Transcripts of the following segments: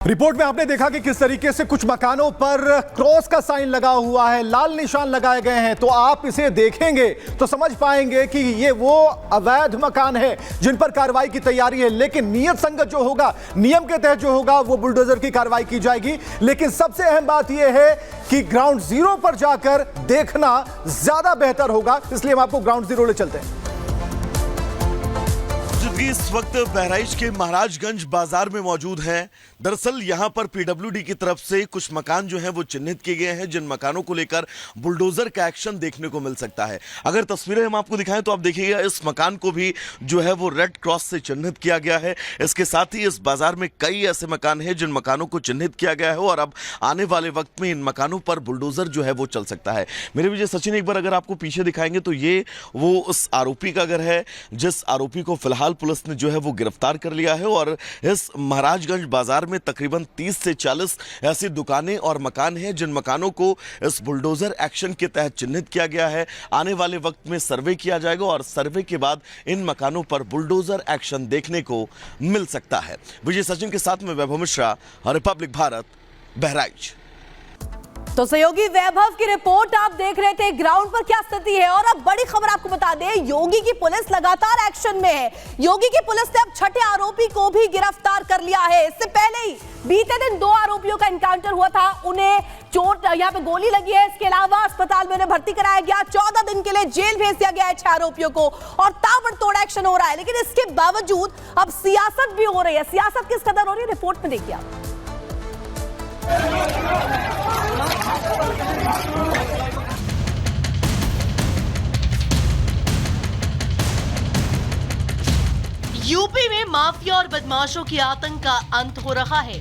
Report में आपने देखा कि किस तरीके से कुछ मकानों पर क्रॉस का साइन लगा हुआ है, लाल निशान लगाए गए हैं। तो आप इसे देखेंगे तो समझ पाएंगे कि ये वो अवैध मकान है जिन पर कार्रवाई की तैयारी है। लेकिन नियत संगत जो होगा, नियम के तहत जो होगा, वो बुलडोजर की कार्रवाई की जाएगी। लेकिन सबसे अहम बात यह है कि ग्राउंड जीरो पर जाकर देखना ज्यादा बेहतर होगा, इसलिए हम आपको ग्राउंड जीरो ले चलते हैं। इस वक्त बहराइच के महाराजगंज बाजार में मौजूद है। दरअसल यहां पर पीडब्ल्यूडी की तरफ से कुछ मकान जो हैं वो चिन्हित किए गए हैं, जिन मकानों को लेकर बुलडोजर का एक्शन देखने को मिल सकता है। अगर तस्वीरें हम आपको दिखाएं तो आप देखिएगा, इस मकान को भी जो है वो रेड क्रॉस से चिन्हित किया गया है। इसके साथ ही इस बाजार में कई ऐसे मकान हैं जिन मकानों को चिन्हित किया गया है और अब आने वाले वक्त में इन मकानों पर बुलडोजर जो है वो चल सकता है। मेरे विजय सचिन, एक बार अगर आपको पीछे दिखाएंगे तो ये वो उस आरोपी का घर है जिस आरोपी को फिलहाल पुलिस ने जो है वो गिरफ्तार कर लिया है। और इस महाराजगंज बाजार में तकरीबन 30 से 40 ऐसी दुकानें और मकान हैं जिन मकानों को इस बुलडोजर एक्शन के तहत चिन्हित किया गया है। आने वाले वक्त में सर्वे किया जाएगा और सर्वे के बाद इन मकानों पर बुलडोजर एक्शन देखने को मिल सकता है। विजय सचिन के साथ में वैभव मिश्रा, रिपब्लिक भारत, बहराइच। तो सहयोगी वैभव की रिपोर्ट आप देख रहे थे, ग्राउंड पर क्या स्थिति है। और अब बड़ी खबर आपको बता दें, योगी की पुलिस लगातार एक्शन में है। योगी की पुलिस ने अब छठे आरोपी को भी गिरफ्तार कर लिया है। इससे पहले ही बीते दिन 2 आरोपियों का एनकाउंटर हुआ था, उन्हें चोट, यहाँ पे गोली लगी है। इसके अलावा अस्पताल में उन्हें भर्ती कराया गया, 14 दिन के लिए जेल भेज दिया गया है 6 आरोपियों को और ताबड़तोड़ एक्शन हो रहा है। लेकिन इसके बावजूद अब सियासत भी हो रही है। सियासत किस कदर हो रही है, रिपोर्ट में देखिए आप। यूपी में माफिया और बदमाशों की आतंक का अंत हो रहा है।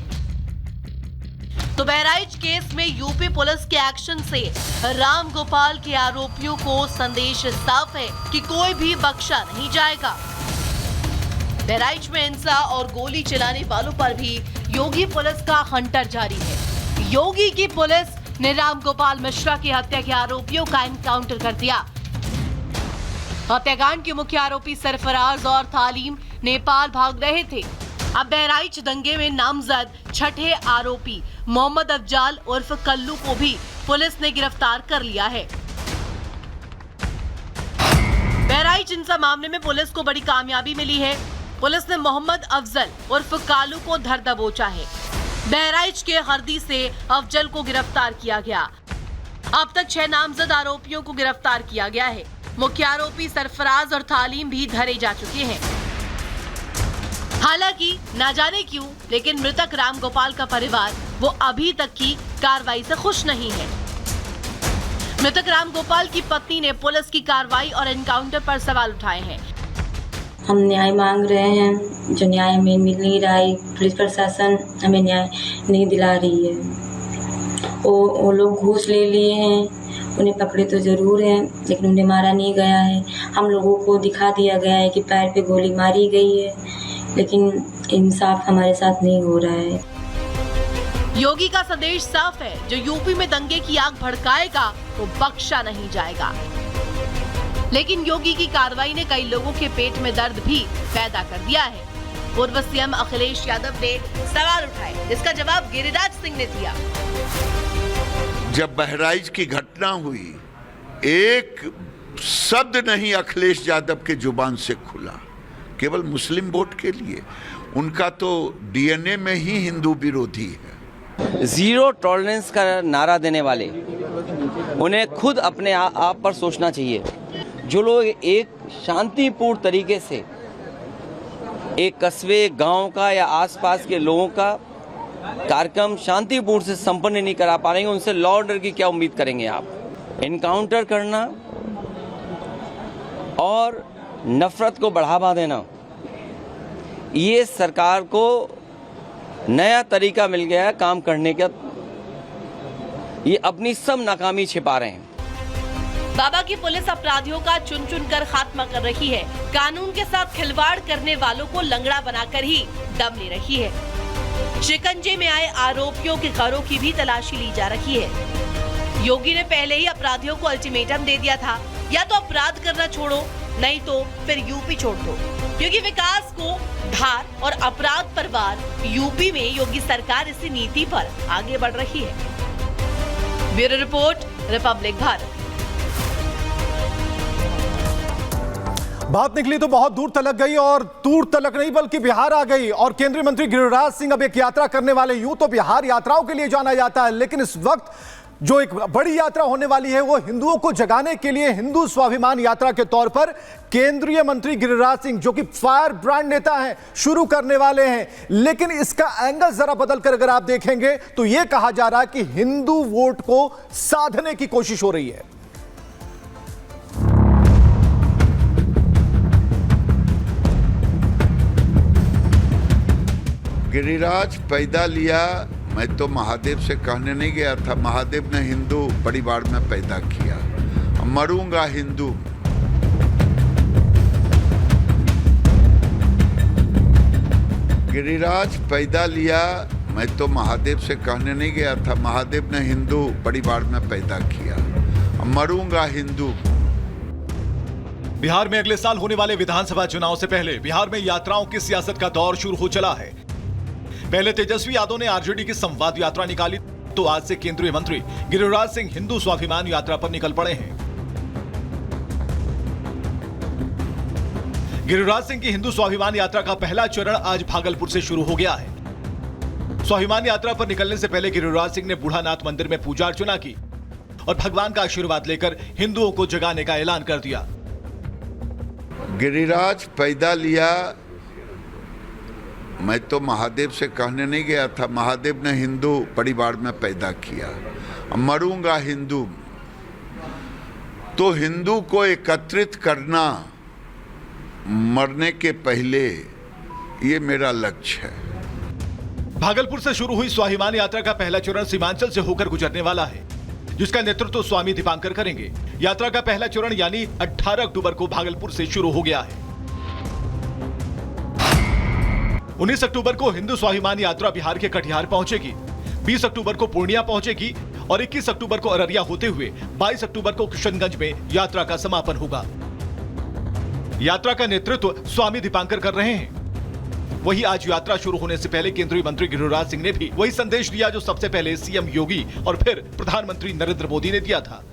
तो बहराइच केस में यूपी पुलिस के एक्शन से राम गोपाल के आरोपियों को संदेश साफ है कि कोई भी बख्शा नहीं जाएगा। बहराइच में हिंसा और गोली चलाने वालों पर भी योगी पुलिस का हंटर जारी है। योगी की पुलिस ने राम गोपाल मिश्रा की हत्या के आरोपियों का एनकाउंटर कर दिया। हत्याकांड के मुख्य आरोपी सरफराज और तालीम नेपाल भाग रहे थे। अब बहराइच दंगे में नामजद छठे आरोपी मोहम्मद अफजाल उर्फ कल्लू को भी पुलिस ने गिरफ्तार कर लिया है। बहराइच हिंसा मामले में पुलिस को बड़ी कामयाबी मिली है। पुलिस ने मोहम्मद अफजल उर्फ कालू को धर दबोचा है। बहराइच के हरदी से अफजल को गिरफ्तार किया गया। अब तक 6 नामजद आरोपियों को गिरफ्तार किया गया है। मुख्य आरोपी सरफराज और तालीम भी धरे जा चुके हैं। हालांकि ना जाने क्यों, लेकिन मृतक राम गोपाल का परिवार वो अभी तक की कार्रवाई से खुश नहीं है। मृतक राम गोपाल की पत्नी ने पुलिस की कार्रवाई और एनकाउंटर पर सवाल उठाए हैं। हम न्याय मांग रहे हैं, जो न्याय हमें मिल नहीं रहा है। पुलिस प्रशासन हमें न्याय नहीं दिला रही है। वो लोग घूस ले लिए हैं, उन्हें पकड़े तो जरूर हैं, लेकिन उन्हें मारा नहीं गया है। हम लोगों को दिखा दिया गया है कि पैर पे गोली मारी गई है, लेकिन इंसाफ हमारे साथ नहीं हो रहा है। योगी का संदेश साफ है, जो यूपी में दंगे की आग भड़काएगा वो बख्शा नहीं जाएगा। लेकिन योगी की कार्रवाई ने कई लोगों के पेट में दर्द भी पैदा कर दिया है। पूर्व सीएम अखिलेश यादव ने सवाल उठाए, जिसका जवाब गिरिराज सिंह ने दिया। जब बहराइच की घटना हुई, एक शब्द नहीं अखिलेश यादव के जुबान से खुला, केवल मुस्लिम वोट के लिए। उनका तो डीएनए में ही हिंदू विरोधी है। जीरो टॉलरेंस का नारा देने वाले, उन्हें खुद अपने आप पर सोचना चाहिए। जो लोग एक शांतिपूर्ण तरीके से एक कस्बे, गांव का या आसपास के लोगों का कार्यक्रम शांतिपूर्ण से संपन्न नहीं करा पा रहे हैं, उनसे लॉ ऑर्डर की क्या उम्मीद करेंगे आप। एनकाउंटर करना और नफरत को बढ़ावा देना, ये सरकार को नया तरीका मिल गया है काम करने का। ये अपनी सब नाकामी छिपा रहे हैं। बाबा की पुलिस अपराधियों का चुन चुन कर खात्मा कर रही है। कानून के साथ खिलवाड़ करने वालों को लंगड़ा बनाकर ही दम ले रही है। शिकंजे में आए आरोपियों के घरों की भी तलाशी ली जा रही है। योगी ने पहले ही अपराधियों को अल्टीमेटम दे दिया था, या तो अपराध करना छोड़ो, नहीं तो फिर यूपी छोड़ दो, क्योंकि विकास को धार और अपराध पर वार यूपी में योगी सरकार इसी नीति पर आगे बढ़ रही है। Bureau report, Republic Bharat. बात निकली तो बहुत दूर तलक गई, और दूर तलक नहीं बल्कि बिहार आ गई। और केंद्रीय मंत्री गिरिराज सिंह अब एक यात्रा करने वाले। यूं तो बिहार यात्राओं के लिए जाना जाता है, लेकिन इस वक्त जो एक बड़ी यात्रा होने वाली है वो हिंदुओं को जगाने के लिए हिंदू स्वाभिमान यात्रा के तौर पर केंद्रीय मंत्री गिरिराज सिंह, जो कि फायर ब्रांड नेता हैं, शुरू करने वाले हैं। लेकिन इसका एंगल जरा बदल कर अगर आप देखेंगे तो यह कहा जा रहा है कि हिंदू वोट को साधने की कोशिश हो रही है। गिरिराज पैदा लिया, मैं तो महादेव से कहने नहीं गया था। महादेव ने हिंदू परिवार में पैदा किया। मरूंगा हिंदू। गिरिराज पैदा लिया, मैं तो महादेव से कहने नहीं गया था। महादेव ने हिंदू परिवार में पैदा किया। मरूंगा हिंदू। बिहार में अगले साल होने वाले विधानसभा चुनाव से पहले बिहार में यात्राओं की सियासत का दौर शुरू हो चला है। पहले तेजस्वी यादव ने आरजेडी की संवाद यात्रा निकाली, तो आज से केंद्रीय मंत्री गिरिराज सिंह हिंदू स्वाभिमान यात्रा पर निकल पड़े हैं। गिरिराज सिंह की हिंदू स्वाभिमान यात्रा का पहला चरण आज भागलपुर से शुरू हो गया है। स्वाभिमान यात्रा पर निकलने से पहले गिरिराज सिंह ने बूढ़ानाथ मंदिर में पूजा अर्चना की और भगवान का आशीर्वाद लेकर हिंदुओं को जगाने का ऐलान कर दिया। गिरिराज पैदा लिया, मैं तो महादेव से कहने नहीं गया था। महादेव ने हिंदू परिवार में पैदा किया। मरूंगा हिंदू। तो हिंदू को एकत्रित करना मरने के पहले, ये मेरा लक्ष्य है। भागलपुर से शुरू हुई स्वाभिमान यात्रा का पहला चरण सीमांचल से होकर गुजरने वाला है, जिसका नेतृत्व स्वामी दीपांकर करेंगे। यात्रा का पहला चरण यानी 18 अक्टूबर को भागलपुर से शुरू हो गया है। 19 अक्टूबर को हिंदू स्वाभिमान यात्रा बिहार के कटिहार पहुंचेगी, 20 अक्टूबर को पूर्णिया पहुंचेगी और 21 अक्टूबर को अररिया होते हुए 22 अक्टूबर को किशनगंज में यात्रा का समापन होगा। यात्रा का नेतृत्व स्वामी दीपांकर कर रहे हैं। वही आज यात्रा शुरू होने से पहले केंद्रीय मंत्री गिरिराज सिंह ने भी वही संदेश दिया जो सबसे पहले सीएम योगी और फिर प्रधानमंत्री नरेंद्र मोदी ने दिया था।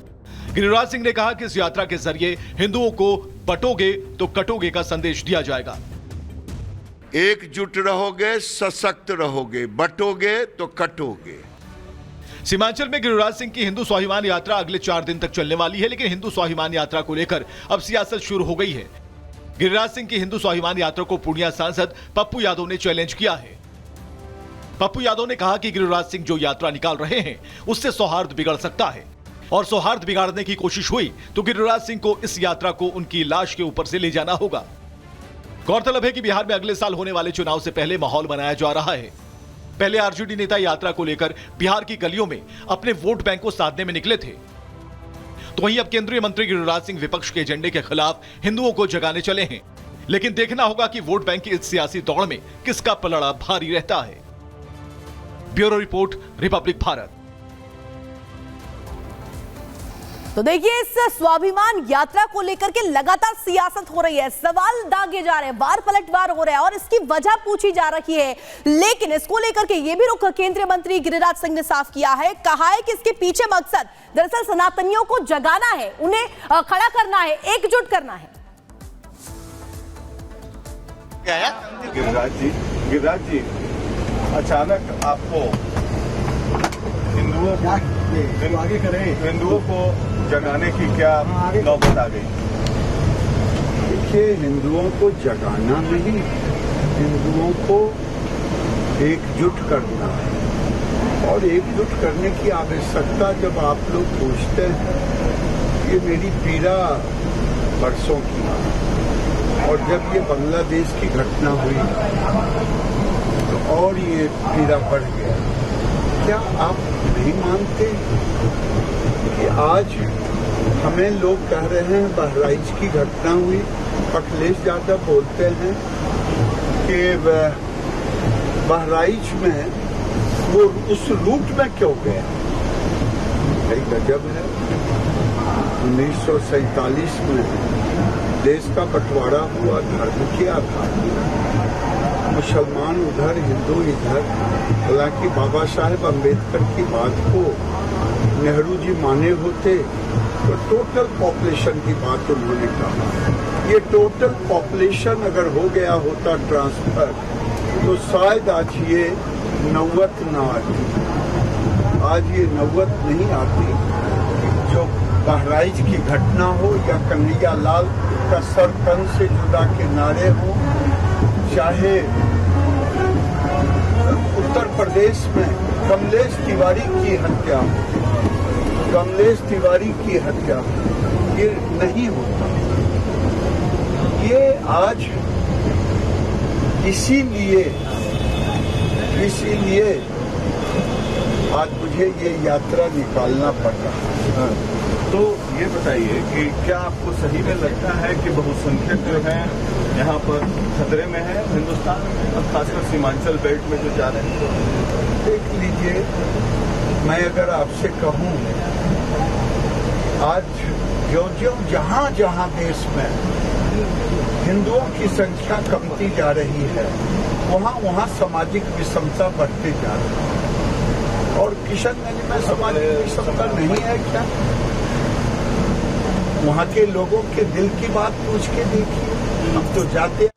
गिरिराज सिंह ने कहा कि इस यात्रा के जरिए हिंदुओं को बटोगे तो कटोगे का संदेश दिया जाएगा। एकजुट रहोगे, सशक्त रहोगे, बटोगे तो कटोगे। सीमांचल में गिरिराज सिंह की हिंदू स्वाभिमान यात्रा अगले 4 दिन तक चलने वाली है, लेकिन हिंदू स्वाभिमान यात्रा को लेकर अब सियासत शुरू हो गई है। गिरिराज सिंह की हिंदू स्वाभिमान यात्रा को पूर्णिया सांसद पप्पू यादव ने चैलेंज किया है। पप्पू यादव ने कहा कि गिरिराज सिंह जो यात्रा निकाल रहे हैं उससे सौहार्द बिगड़ सकता है, और सौहार्द बिगाड़ने की कोशिश हुई तो गिरिराज सिंह को इस यात्रा को उनकी लाश के ऊपर से ले जाना होगा। गौरतलब है कि बिहार में अगले साल होने वाले चुनाव से पहले माहौल बनाया जा रहा है। पहले आरजेडी नेता यात्रा को लेकर बिहार की गलियों में अपने वोट बैंक को साधने में निकले थे, तो वहीं अब केंद्रीय मंत्री गिरिराज सिंह विपक्ष के एजेंडे के खिलाफ हिंदुओं को जगाने चले हैं। लेकिन देखना होगा कि वोट बैंक की इस सियासी दौड़ में किसका पलड़ा भारी रहता है। Bureau report, Republic Bharat. तो देखिए, इस स्वाभिमान यात्रा को लेकर के लगातार सियासत हो रही है, सवाल दागे जा रहे हैं, वार पलटवार हो रहा है और इसकी वजह पूछी जा रही है। लेकिन इसको लेकर के ये भी रुख केंद्रीय मंत्री गिरिराज सिंह ने साफ किया है, कहा है कि इसके पीछे मकसद दरअसल सनातनियों को जगाना है, उन्हें खड़ा करना है, एकजुट करना है। क्या है? गिरिराज जी अचानक आपको हिंदुओं को जगाने की क्या नौबत आ गई? देखिए, हिंदुओं को जगाना नहीं, हिंदुओं को एकजुट करना है। और एकजुट करने की आवश्यकता जब आप लोग पूछते हैं, ये मेरी पीड़ा बरसों की है। और जब ये बांग्लादेश की घटना हुई तो और ये पीड़ा बढ़ गया। क्या आप नहीं मानते कि आज हमें लोग कह रहे हैं बहराइच की घटना हुई, अखिलेश यादव बोलते हैं कि बहराइच में वो उस रूट में क्यों गया? कई गजब है। 1947 में देश का बंटवारा हुआ, धर्म के आधार पर। मुसलमान उधर, हिंदू इधर। हालांकि बाबा साहेब अम्बेडकर की बात को नेहरू जी माने होते तो टोटल पॉपुलेशन की बात उन्होंने कहा। ये टोटल पॉपुलेशन अगर हो गया होता ट्रांसफर तो शायद आज ये नौबत न आती। आज ये नौबत नहीं आती। जो बहराइच की घटना हो या कन्हैया लाल का सर तन से जुदा के नारे हो, चाहे उत्तर प्रदेश में कमलेश तिवारी की हत्या हो, कमलेश तिवारी की हत्या, ये नहीं होता। ये आज इसीलिए आज मुझे ये यात्रा निकालना पड़ रहा है। तो ये बताइए कि क्या आपको सही में लगता है कि बहुसंख्यक जो है यहाँ पर खतरे में है हिंदुस्तान और खासकर सीमांचल बेल्ट में जो जा रहे हैं? देख लीजिए, मैं अगर आपसे कहूँ आज जो जहाँ जहाँ देश में हिंदुओं की संख्या कमती जा रही है, वहाँ वहाँ सामाजिक विषमता बढ़ते जा रही है। और किशनगंज में सामाजिक विषमता नहीं है क्या? वहाँ के लोगों के दिल की बात पूछ के देखिए। हम तो जाते